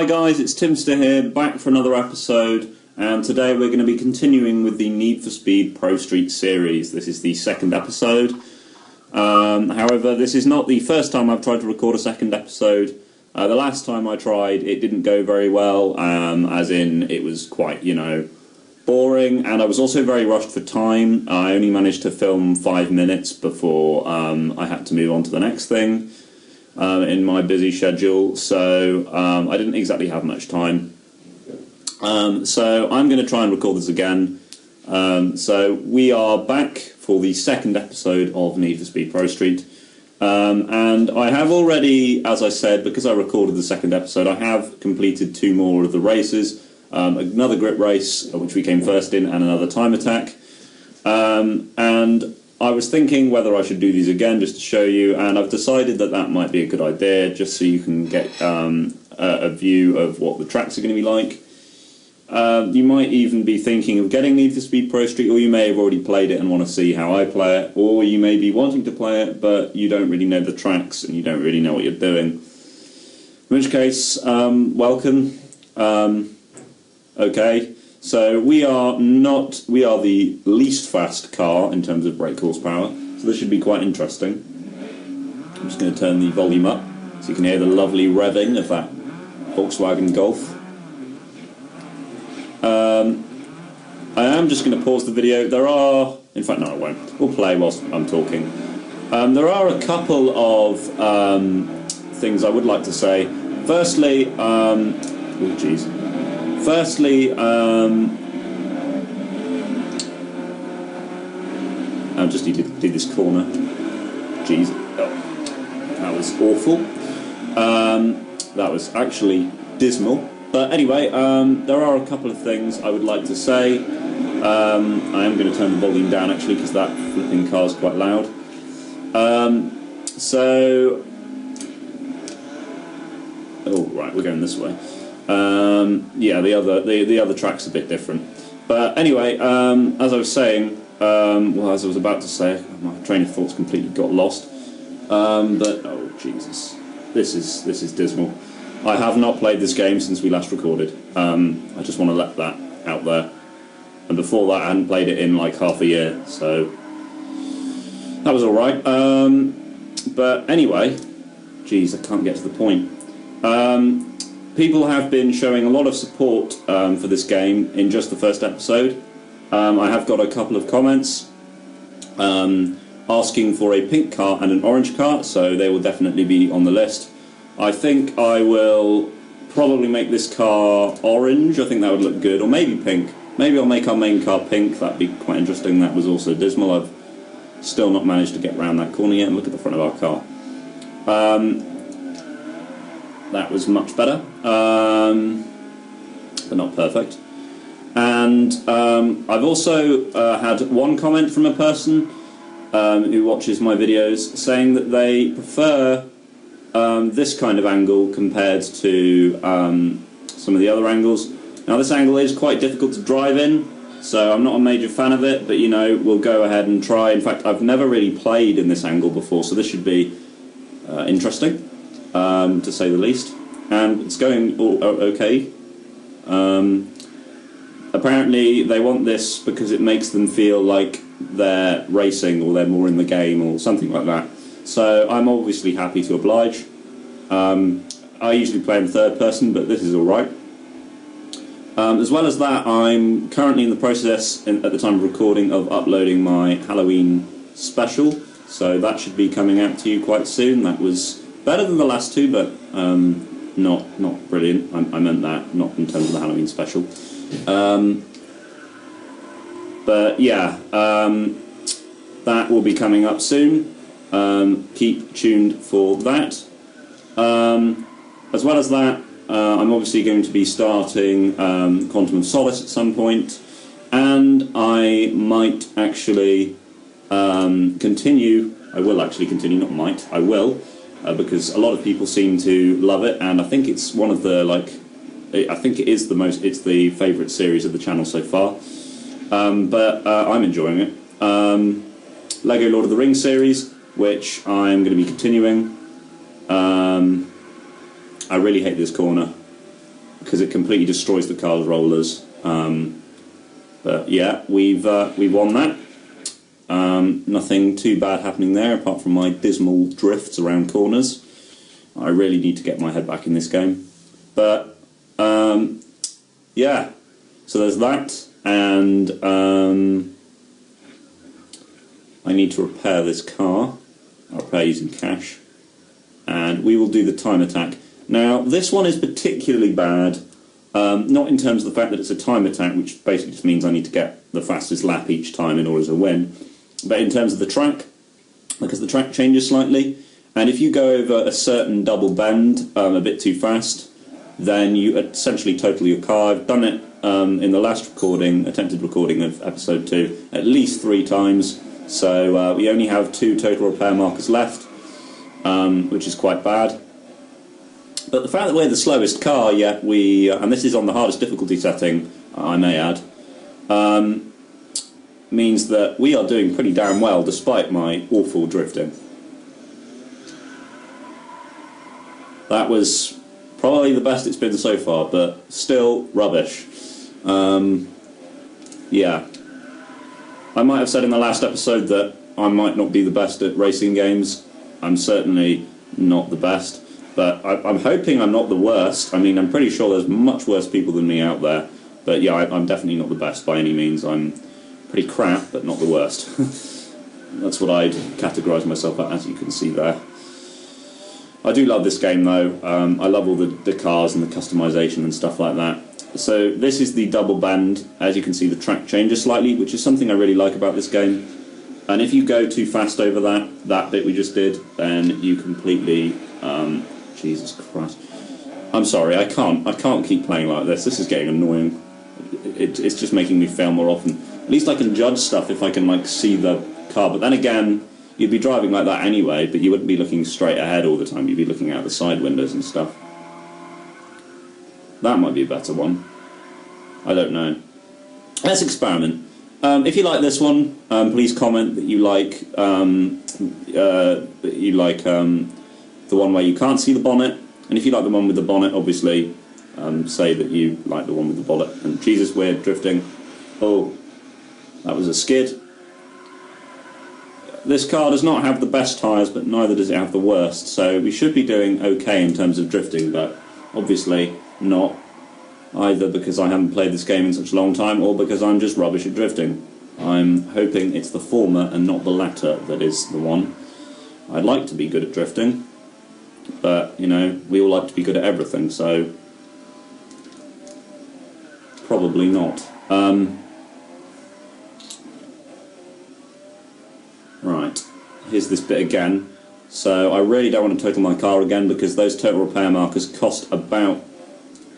Hi guys, it's Timster here, back for another episode, and today we're going to be continuing with the Need for Speed Prostreet series. This is the second episode. However, this is not the first time I've tried to record a second episode. The last time I tried, it didn't go very well, as in it was quite, boring, and I was also very rushed for time. I only managed to film 5 minutes before I had to move on to the next thing. In my busy schedule, so I didn't exactly have much time. So I'm going to try and record this again. So we are back for the second episode of Need for Speed Prostreet. And I have already, as I said, because I recorded the second episode, I have completed 2 more of the races. Another grip race, which we came first in, and another time attack. And I was thinking whether I should do these again just to show you, and I've decided that that might be a good idea, just so you can get a view of what the tracks are going to be like. You might even be thinking of getting Need for Speed Prostreet, or you may have already played it and want to see how I play it, or you may be wanting to play it, but you don't really know the tracks and you don't really know what you're doing. In which case, welcome. Okay. So we are the least fast car in terms of brake horsepower, so this should be quite interesting. I'm just going to turn the volume up so you can hear the lovely revving of that Volkswagen Golf. I am just going to pause the video. In fact, no, I won't. We'll play whilst I'm talking. There are a couple of things I would like to say. Firstly, I just need to do this corner. Jeez. Oh, that was awful. That was actually dismal. But anyway, there are a couple of things I would like to say. I am going to turn the volume down, actually, because that flipping car is quite loud. Oh, right, we're going this way. Yeah, the other track's a bit different. But anyway, as I was saying, as I was about to say, my train of thoughts completely got lost. But oh Jesus, this is dismal. I have not played this game since we last recorded. I just want to let that out there. And before that, I hadn't played it in like half a year, so that was all right. But anyway, geez, I can't get to the point. People have been showing a lot of support for this game in just the first episode. I have got a couple of comments asking for a pink car and an orange car, so they will definitely be on the list. I think I will probably make this car orange. I think that would look good, or maybe pink. Maybe I'll make our main car pink. That'd be quite interesting. That was also dismal. I've still not managed to get around that corner yet and look at the front of our car. That was much better, but not perfect. And I've also had one comment from a person who watches my videos saying that they prefer this kind of angle compared to some of the other angles. Now this angle is quite difficult to drive in, so I'm not a major fan of it, but we'll go ahead and try. In fact, I've never really played in this angle before, so this should be interesting. To say the least, and it's going okay. Apparently they want this because it makes them feel like they're racing or they're more in the game or something like that. So I'm obviously happy to oblige. I usually play in third person, but this is alright. As well as that, I'm currently in the process, at the time of recording, of uploading my Halloween special, so that should be coming out to you quite soon. That was better than the last 2, but not brilliant. I meant that, not in terms of the Halloween special. But yeah, that will be coming up soon. Keep tuned for that. As well as that, I'm obviously going to be starting Quantum of Solace at some point, and I might actually continue. I will actually continue, not might. I will. Because a lot of people seem to love it, and I think it's one of the I think it is it's the favourite series of the channel so far. But I'm enjoying it. Lego Lord of the Rings series, which I'm going to be continuing. I really hate this corner. because it completely destroys the car's rollers. But yeah, we've won that. Nothing too bad happening there, apart from my dismal drifts around corners. I really need to get my head back in this game. But yeah, so there's that, and I need to repair this car. I'll repair using cash, and we will do the time attack. Now, this one is particularly bad, not in terms of the fact that it's a time attack, which basically just means I need to get the fastest lap each time in order to win, but in terms of the track, because the track changes slightly, and if you go over a certain double bend a bit too fast, then you essentially total your car. I've done it in the last attempted recording of episode 2, at least 3 times, so we only have 2 total repair markers left, which is quite bad. But the fact that we're the slowest car, yet and this is on the hardest difficulty setting, I may add, means that we are doing pretty damn well despite my awful drifting. That was probably the best it's been so far, but still rubbish. Yeah. I might have said in the last episode that I might not be the best at racing games. I'm certainly not the best, but I'm hoping I'm not the worst. I mean, I'm pretty sure there's much worse people than me out there, but yeah, I'm definitely not the best by any means. I'm pretty crap, but not the worst. That's what I'd categorise myself as, you can see there. I do love this game though. I love all the cars and the customisation and stuff like that. So this is the double bend. As you can see, the track changes slightly, which is something I really like about this game. And if you go too fast over that bit we just did, then you completely... Jesus Christ. I'm sorry, I can't keep playing like this. This is getting annoying. It's just making me fail more often. At least I can judge stuff if I can, like, see the car. But then again, you'd be driving like that anyway, but you wouldn't be looking straight ahead all the time. You'd be looking out the side windows and stuff. That might be a better one. I don't know. Let's experiment. If you like this one, please comment that you like the one where you can't see the bonnet. And if you like the one with the bonnet, obviously, say that you like the one with the bonnet. And Jesus, we're drifting. Oh, that was a skid. This car does not have the best tyres, but neither does it have the worst. So we should be doing okay in terms of drifting, but obviously not. Either because I haven't played this game in such a long time, or because I'm just rubbish at drifting. I'm hoping it's the former and not the latter that is the one. I'd like to be good at drifting, but, you know, we all like to be good at everything, so probably not. Right, here's this bit again. So I really don't want to total my car again, because those total repair markers cost about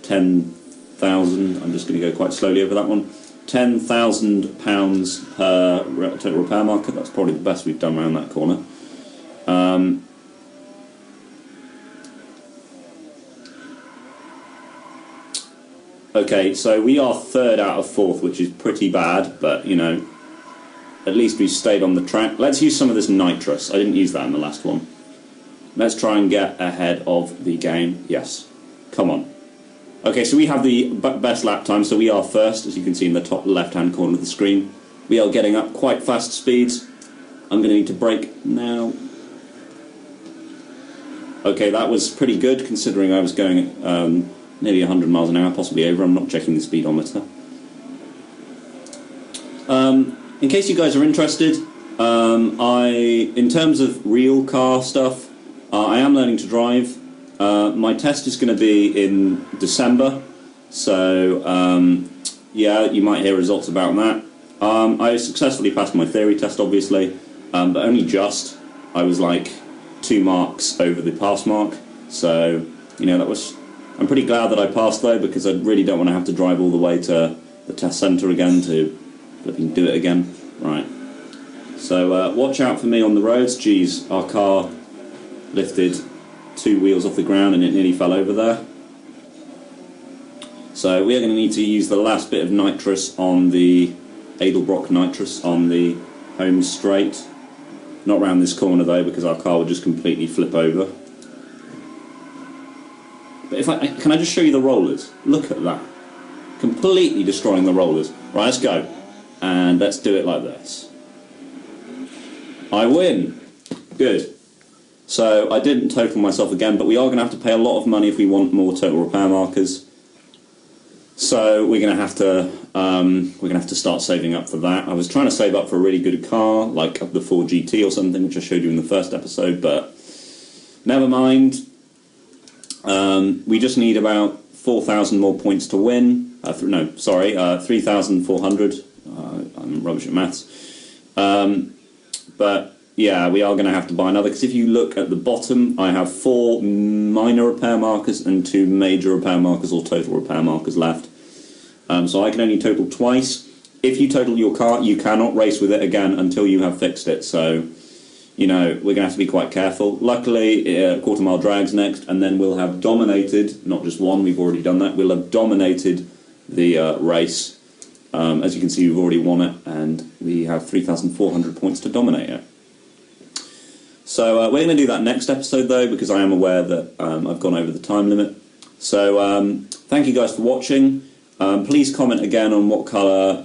10,000. I'm just going to go quite slowly over that one. £10,000 per total repair marker. That's probably the best we've done around that corner. Okay, so we are 3rd out of 4th, which is pretty bad, but, you know, at least we stayed on the track. Let's use some of this nitrous. I didn't use that in the last one. Let's try and get ahead of the game. Yes. Come on. Okay, so we have the best lap time, so we are first, as you can see in the top left-hand corner of the screen. We are getting up quite fast speeds. I'm going to need to brake now. Okay, that was pretty good, considering I was going at nearly 100 miles an hour, possibly over. I'm not checking the speedometer. In case you guys are interested, in terms of real car stuff, I am learning to drive. My test is going to be in December, so yeah, you might hear results about that. I successfully passed my theory test, obviously, but only just. I was like 2 marks over the pass mark, so, you know, that was... I'm pretty glad that I passed, though, because I really don't want to have to drive all the way to the test centre again to flipping do it again. Right. So watch out for me on the roads. Geez, our car lifted 2 wheels off the ground and it nearly fell over there. So we are going to need to use the last bit of nitrous on the Edelbrock nitrous on the home straight. Not round this corner though, because our car would just completely flip over. But if can I just show you the rollers? Look at that. Completely destroying the rollers. Right, let's go. And let's do it like this. I win. Good. So I didn't total myself again, but we are going to have to pay a lot of money if we want more total repair markers. So we're going to have to start saving up for that. I was trying to save up for a really good car, like the Ford GT or something, which I showed you in the first episode, but never mind. We just need about 4,000 more points to win. 3,400. I'm rubbish at maths. But yeah, we are going to have to buy another, because if you look at the bottom, I have 4 minor repair markers and 2 major repair markers or total repair markers left. So I can only total twice. If you total your car, you cannot race with it again until you have fixed it. So, you know, we're going to have to be quite careful. Luckily, quarter mile drag's next, and then we'll have dominated, not just one, we've already done that, we'll have dominated the race. As you can see, we've already won it, and we have 3,400 points to dominate it. So we're going to do that next episode, though, because I am aware that I've gone over the time limit. So thank you guys for watching. Please comment again on what colour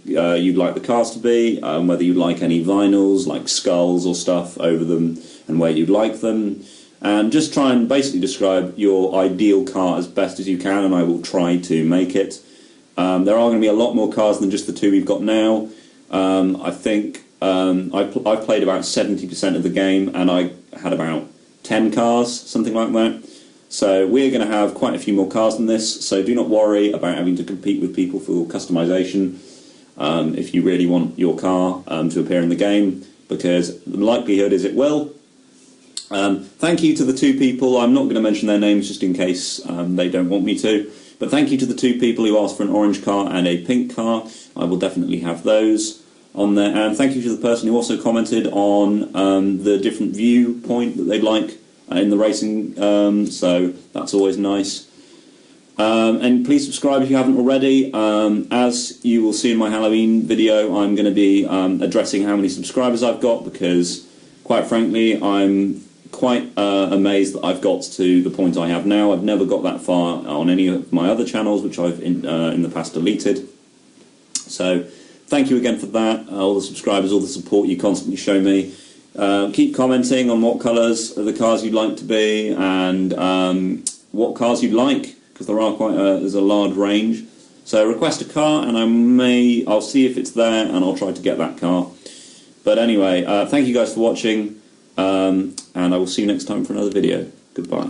you'd like the cars to be, whether you'd like any vinyls, like skulls or stuff over them, and where you'd like them. And just try and basically describe your ideal car as best as you can, and I will try to make it. There are going to be a lot more cars than just the 2 we've got now. I think I've played about 70% of the game, and I had about 10 cars, something like that. So we're going to have quite a few more cars than this, so do not worry about having to compete with people for customization if you really want your car to appear in the game, because the likelihood is it will. Thank you to the 2 people. I'm not going to mention their names just in case they don't want me to, but thank you to the 2 people who asked for an orange car and a pink car. I will definitely have those on there. And thank you to the person who also commented on the different viewpoint that they'd like in the racing, so that's always nice. And please subscribe if you haven't already. As you will see in my Halloween video, I'm going to be addressing how many subscribers I've got, because quite frankly I'm quite amazed that I've got to the point I have now. I've never got that far on any of my other channels, which I've in the past deleted. So thank you again for that, all the subscribers, all the support you constantly show me. Keep commenting on what colours of the cars you'd like to be, and what cars you'd like, because there are there's a large range. So request a car, and I'll see if it's there, and I'll try to get that car. But anyway, thank you guys for watching, and I will see you next time for another video. Goodbye.